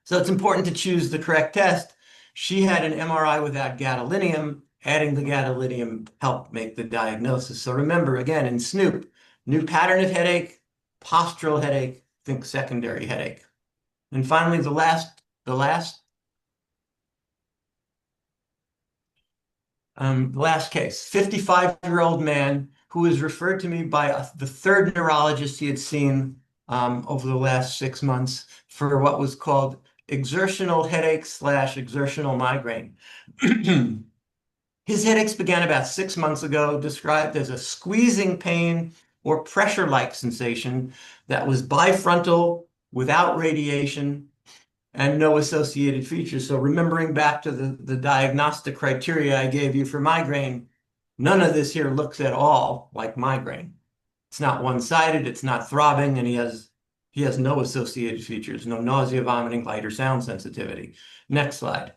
So it's important to choose the correct test. She had an MRI without gadolinium. Adding the gadolinium helped make the diagnosis. So remember, again, in Snoop, new pattern of headache, postural headache, think secondary headache. And finally, the last 55-year-old man who was referred to me by the third neurologist he had seen over the last 6 months for what was called exertional headache / exertional migraine. His headaches began about 6 months ago, described as a squeezing pain or pressure-like sensation that was bifrontal, without radiation, and no associated features. So remembering back to the diagnostic criteria I gave you for migraine, none of this here looks at all like migraine. It's not one-sided, it's not throbbing, and he has no associated features, no nausea, vomiting, light, or sound sensitivity. Next slide.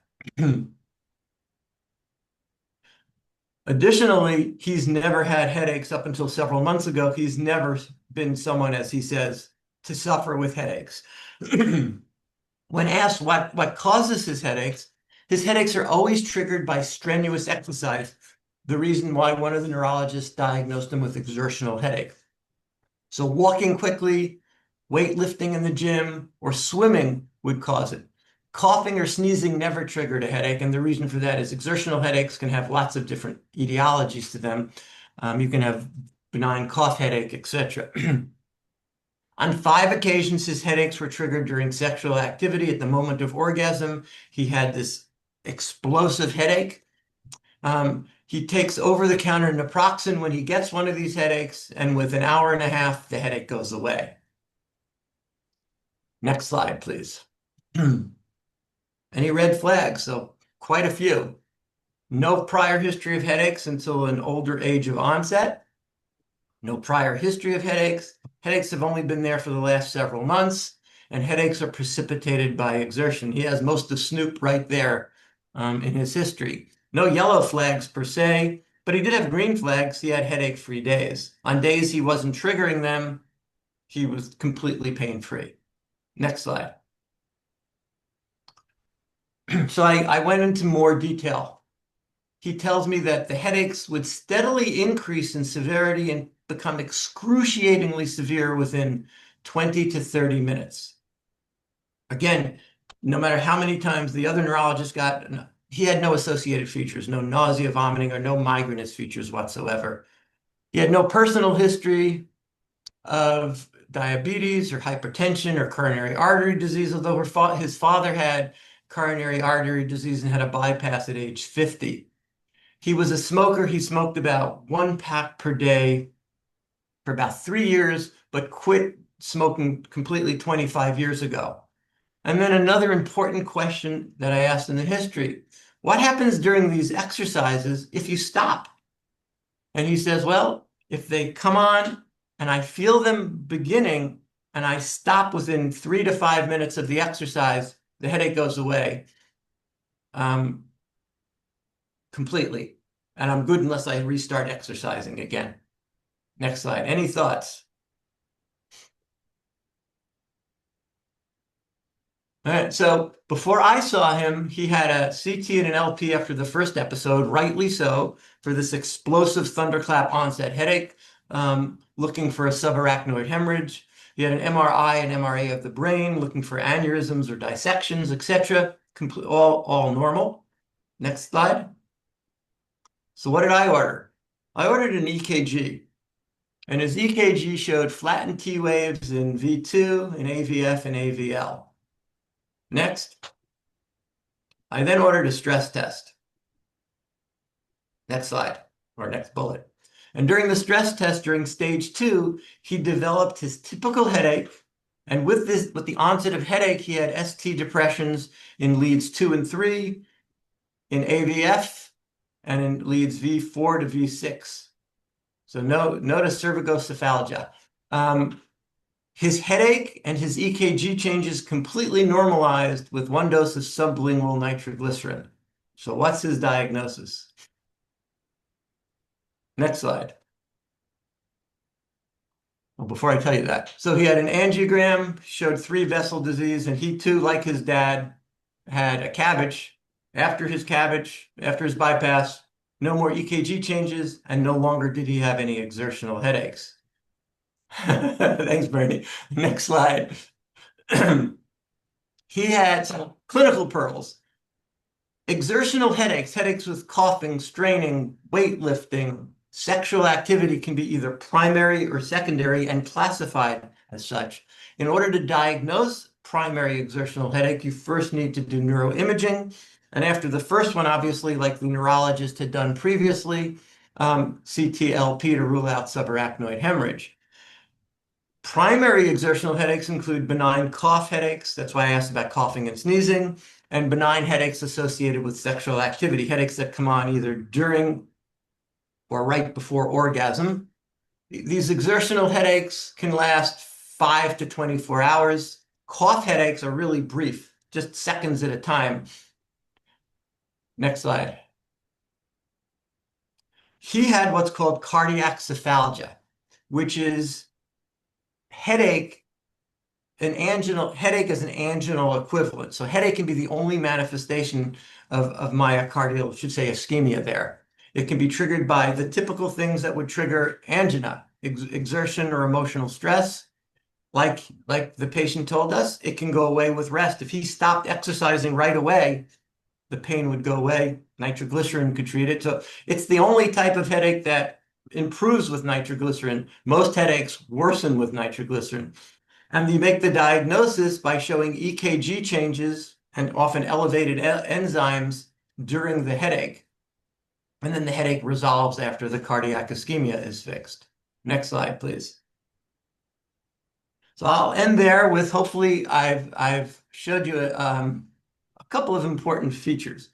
Additionally, he's never had headaches up until several months ago. He's never been someone, as he says, to suffer with headaches. When asked what causes his headaches are always triggered by strenuous exercise, the reason why one of the neurologists diagnosed him with exertional headache. So walking quickly, weightlifting in the gym, or swimming would cause it. Coughing or sneezing never triggered a headache, and the reason for that is exertional headaches can have lots of different etiologies to them. You can have benign cough headache, etc. On 5 occasions, his headaches were triggered during sexual activity. At the moment of orgasm, he had this explosive headache. He takes over-the-counter naproxen when he gets one of these headaches, and within an hour and a half, the headache goes away. Next slide, please. Any red flags? So quite a few. No prior history of headaches until an older age of onset. No prior history of headaches. Headaches have only been there for the last several months, and headaches are precipitated by exertion. He has most of Snoop right there in his history. No yellow flags per se, but he did have green flags. He had headache-free days. On days he wasn't triggering them, he was completely pain-free. Next slide. So I went into more detail. He tells me that the headaches would steadily increase in severity and become excruciatingly severe within 20 to 30 minutes. Again, no matter how many times the other neurologist got, he had no associated features, no nausea, vomiting, or no migrainous features whatsoever. He had no personal history of diabetes or hypertension or coronary artery disease, although his father had coronary artery disease and had a bypass at age 50. He was a smoker. He smoked about 1 pack per day for about 3 years, but quit smoking completely 25 years ago. And then another important question that I asked in the history, what happens during these exercises if you stop? And he says, well, if they come on and I feel them beginning and I stop within 3 to 5 minutes of the exercise, the headache goes away completely. And I'm good unless I restart exercising again. Next slide. Any thoughts? All right, so before I saw him, he had a CT and an LP after the first episode, rightly so, for this explosive thunderclap onset headache, looking for a subarachnoid hemorrhage. He had an MRI and MRA of the brain, looking for aneurysms or dissections, etc. All normal. Next slide. So what did I order? I ordered an EKG. And his EKG showed flattened T waves in V2, in AVF, and AVL. Next, I then ordered a stress test. Next slide, or next bullet. And during the stress test, during stage 2, he developed his typical headache. And with the onset of headache, he had ST depressions in leads 2 and 3, in AVF, and in leads V4 to V6. So notice cervicocephalgia. His headache and his EKG changes completely normalized with 1 dose of sublingual nitroglycerin. So what's his diagnosis? Next slide. Well, before I tell you that. So he had an angiogram, showed 3 vessel disease, and he too, like his dad, had a CABG. After his bypass, no more EKG changes, and no longer did he have any exertional headaches. Thanks, Bernie. Next slide. He had some clinical pearls. Exertional headaches, headaches with coughing, straining, weightlifting, sexual activity can be either primary or secondary and classified as such. In order to diagnose primary exertional headache, you first need to do neuroimaging. And after the first one, obviously, like the neurologist had done previously, CT/LP to rule out subarachnoid hemorrhage. Primary exertional headaches include benign cough headaches. That's why I asked about coughing and sneezing, and benign headaches associated with sexual activity, headaches that come on either during or right before orgasm. These exertional headaches can last 5 to 24 hours. Cough headaches are really brief, just seconds at a time. Next slide. He had what's called cardiac cephalgia, which is headache. Headache is an anginal equivalent. So headache can be the only manifestation of myocardial, should say ischemia there. It can be triggered by the typical things that would trigger angina, exertion or emotional stress. Like the patient told us, it can go away with rest. If he stopped exercising right away, the pain would go away. Nitroglycerin could treat it. So it's the only type of headache that improves with nitroglycerin. Most headaches worsen with nitroglycerin. And you make the diagnosis by showing EKG changes and often elevated enzymes during the headache. And then the headache resolves after the cardiac ischemia is fixed. Next slide, please. So I'll end there with hopefully I've showed you a couple of important features.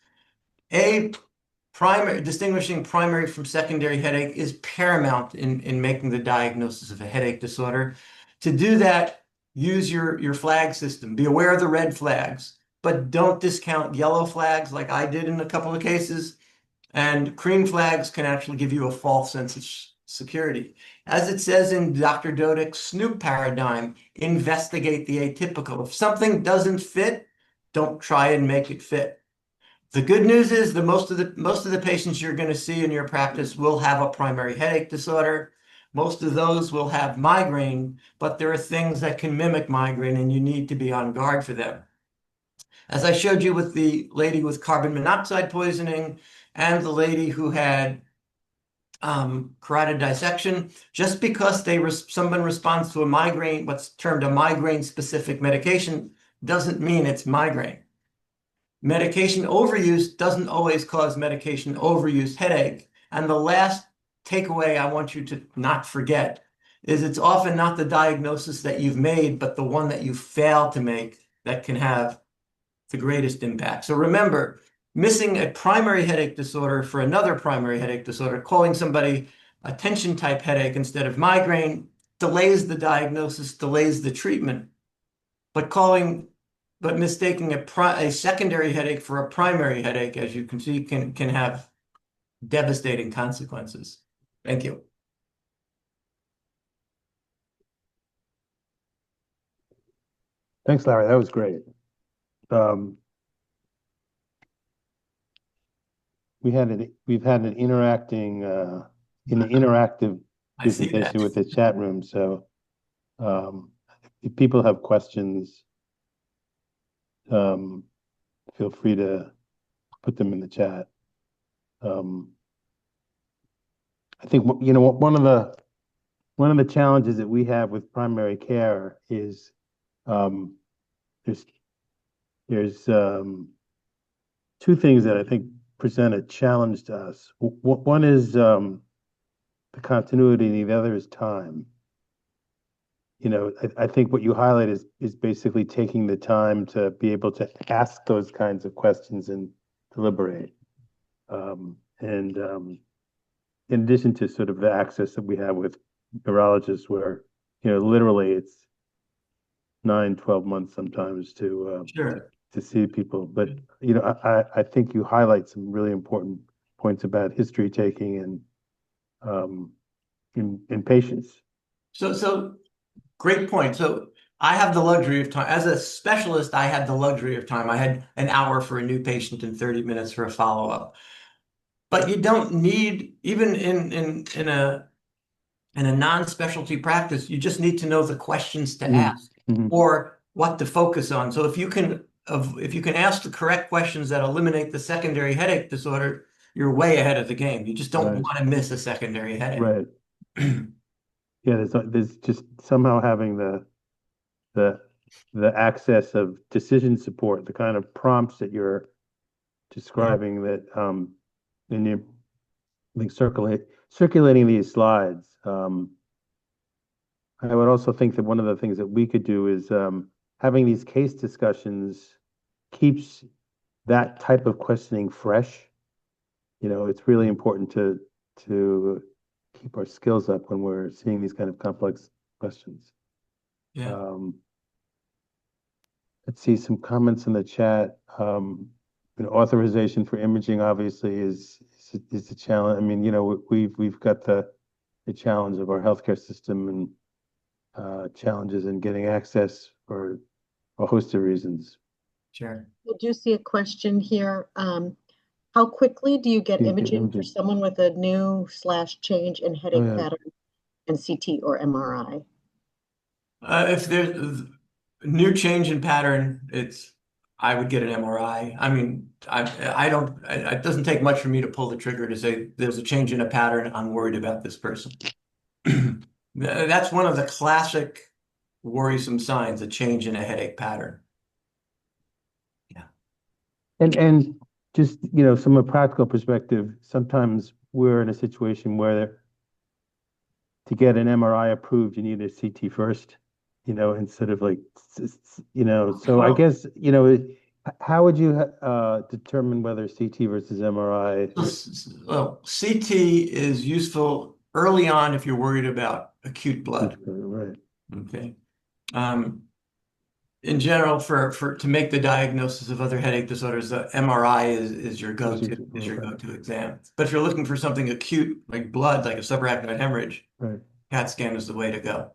Distinguishing primary from secondary headache is paramount in making the diagnosis of a headache disorder. To do that, use your flag system. Be aware of the red flags, but don't discount yellow flags like I did in a couple of cases. And green flags can actually give you a false sense of security. As it says in Dr. Dodek's Snoop paradigm, investigate the atypical. If something doesn't fit, don't try and make it fit. The good news is that most of the patients you're going to see in your practice will have a primary headache disorder. Most of those will have migraine, but there are things that can mimic migraine, and you need to be on guard for them. As I showed you with the lady with carbon monoxide poisoning and the lady who had carotid dissection, just because someone responds to a migraine, what's termed a migraine-specific medication, doesn't mean it's migraine. Medication overuse doesn't always cause medication overuse headache. And the last takeaway I want you to not forget is it's often not the diagnosis that you've made, but the one that you failed to make that can have the greatest impact. So remember, missing a primary headache disorder for another primary headache disorder, calling somebody a tension type headache instead of migraine, delays the diagnosis, delays the treatment. But mistaking a secondary headache for a primary headache, as you can see, can have devastating consequences. Thank you. Thanks, Larry. That was great. We've had an interactive I see that. presentation with the chat room. So if people have questions, feel free to put them in the chat. I think one of the challenges that we have with primary care is there's two things that I think present a challenge to us. One is the continuity, and the other is time. I think what you highlight is basically taking the time to be able to ask those kinds of questions and deliberate. In addition to sort of the access that we have with neurologists where, literally it's 9, 12 months sometimes to Sure. to see people. But you know, I think you highlight some really important points about history taking and in patients. So great point. So I have the luxury of time. As a specialist, I had the luxury of time. I had an hour for a new patient and 30 minutes for a follow-up. But you don't need, even in a non-specialty practice, you just need to know the questions to ask or what to focus on. So if you can ask the correct questions that eliminate the secondary headache disorder, you're way ahead of the game. You just don't Right. want to miss a secondary headache. Right. Yeah, there's just somehow having the access of decision support, the kind of prompts that you're describing that and you I think circulating these slides. I would also think that one of the things that we could do is having these case discussions keeps that type of questioning fresh. You know, it's really important to keep our skills up when we're seeing these kind of complex questions. Yeah. Let's see some comments in the chat. Authorization for imaging obviously is a challenge. I mean, you know, we've got the challenge of our healthcare system and challenges in getting access for a host of reasons. Sure. I do see a question here. How quickly do you get imaging for someone with a new/change in headache pattern and CT or MRI? If there's new change in pattern, I would get an MRI. I mean, I don't, it doesn't take much for me to pull the trigger to say there's a change in a pattern. I'm worried about this person. That's one of the classic worrisome signs, a change in a headache pattern. Yeah. And just, you know, from a practical perspective, sometimes we're in a situation where to get an MRI approved, you need a CT first, you know, instead of like, you know, so I guess, you know, how would you determine whether CT versus MRI? Well, CT is useful early on if you're worried about acute blood. Right. Okay. In general, to make the diagnosis of other headache disorders, the MRI is your go-to exam. But if you're looking for something acute, like blood, like a subarachnoid hemorrhage, CAT scan is the way to go.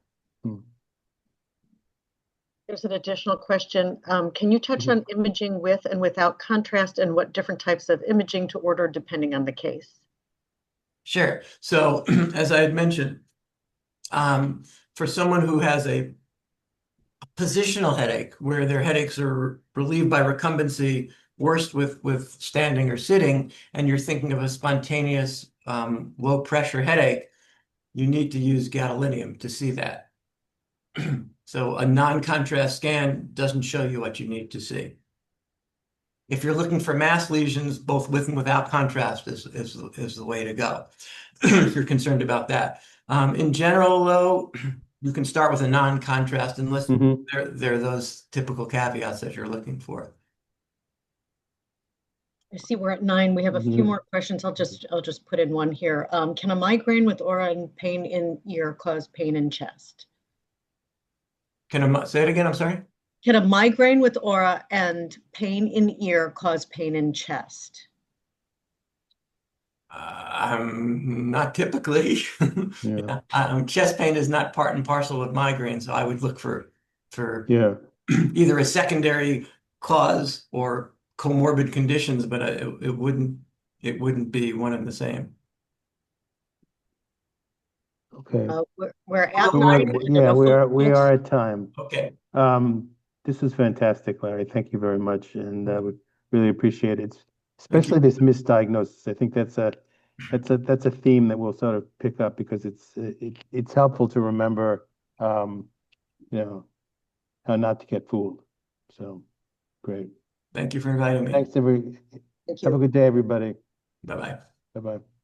There's an additional question. Can you touch on imaging with and without contrast and what different types of imaging to order depending on the case? Sure. So as I had mentioned, for someone who has a positional headache, where their headaches are relieved by recumbency, worst with standing or sitting, and you're thinking of a spontaneous low pressure headache, you need to use gadolinium to see that. So a non-contrast scan doesn't show you what you need to see. If you're looking for mass lesions, both with and without contrast is the way to go, if you're concerned about that. In general, though, you can start with a non-contrast unless there are those typical caveats that you're looking for. I see we're at 9. We have a few more questions. I'll just put in one here. Can a migraine with aura and pain in ear cause pain in chest? Say it again? I'm sorry. Can a migraine with aura and pain in ear cause pain in chest? Not typically. Yeah. Chest pain is not part and parcel with migraine, so I would look for either a secondary cause or comorbid conditions, but it wouldn't be one and the same. Okay. We're at 9. Yeah, we are at time. Okay. This is fantastic, Larry. Thank you very much, and I would really appreciate it, especially this misdiagnosis. I think that's a theme that we'll sort of pick up because it's helpful to remember, you know, how not to get fooled. So, great. Thanks for inviting me. Thanks, Thank you. Have a good day, everybody. Bye-bye. Bye-bye.